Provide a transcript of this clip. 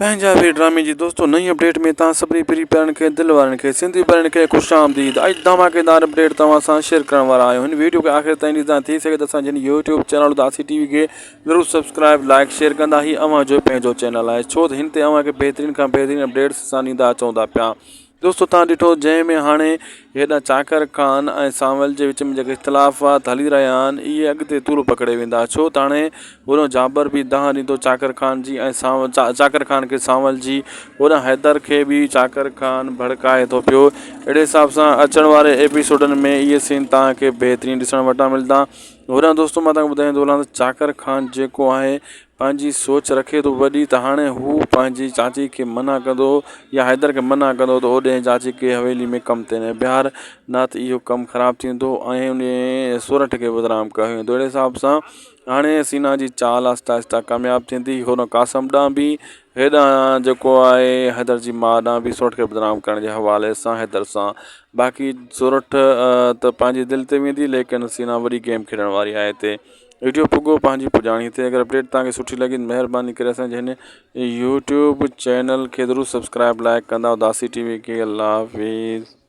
पंजाबी ड्रामे जी दोस्तों नई अपडेट में तव्हां सभिनी प्री प्यारनि खे दिलि वारनि खे सिंधी प्यारनि खे ख़ुशि आमदीद। अॼु धमाकेदार अपडेट तव्हां सां शेयर करण वारा आहियूं। हिन वीडियो खे आख़िर ताईं ॾिसंदा थी सघे त असांजे हिन यूट्यूब चैनल दासी टीवी खे ज़रूरु सब्सक्राइब लाइक शेयर कंदा। ही अव्हां जो पंहिंजो चैनल आहे, छो त हिन ते अव्हां खे बहितरीन खां बहितरीन अपडेट्स असां ॾींदा अचूं था पिया। दोस्तों तव्हां ॾिठो जंहिंमें हाणे हेॾा चाकर खान ऐं सांवल जे विच में जेके इख़्तिलाफ़ात हली रहिया आहिनि इहे अॻिते तुर पकिड़े वेंदा, छो त हाणे होॾो जाबर बि दाह ॾींदो चाकर खान जी ऐं चाकर खान खे सांवल जी, होॾां हैदर खे बि चाकर खान भड़काए थो पियो। अहिड़े हिसाब सां अचण वारे एपिसोडनि में इहे सीन तव्हांखे बहितरीनु ॾिसण वटां मिलंदा। होॾां दोस्तों मां तव्हांखे ॿुधाईंदो हलां त चाकर खान जेको आहे पंहिंजी सोच रखे थो वॾी, त हाणे हू पंहिंजी चाची खे मना कंदो या हैदर खे मना कंदो त होॾे चाची खे हवेली में कमु ते न ॿिहार, न त इहो कमु ख़राबु थींदो ऐं उन सूरठ खे बदनाम कयो वेंदो। अहिड़े हिसाब सां हाणे सीना जी चाल आहिस्ता आहिस्ता कामयाबु थींदी। होॾां कासम ॾांहुं बि हेॾां जेको आहे हैदर जी माउ ॾांहुं बि सूरठ खे बदनाम करण जे हवाले सां हैदर सां। बाक़ी सूरठ त पंहिंजी दिलि ते वेंदी, लेकिन सीना वॾी गेम खेॾण वारी आहे। हिते वीडियो पुॻो पंहिंजी पुॼाणी ते। अगरि अपडेट तव्हांखे सुठी लॻी महिरबानी करे असांजे हिन यूट्यूब चैनल खे ज़रूरु सब्सक्राइब लाइक कंदा दासी टीवी खे। अल्लाह हाफ़िज़।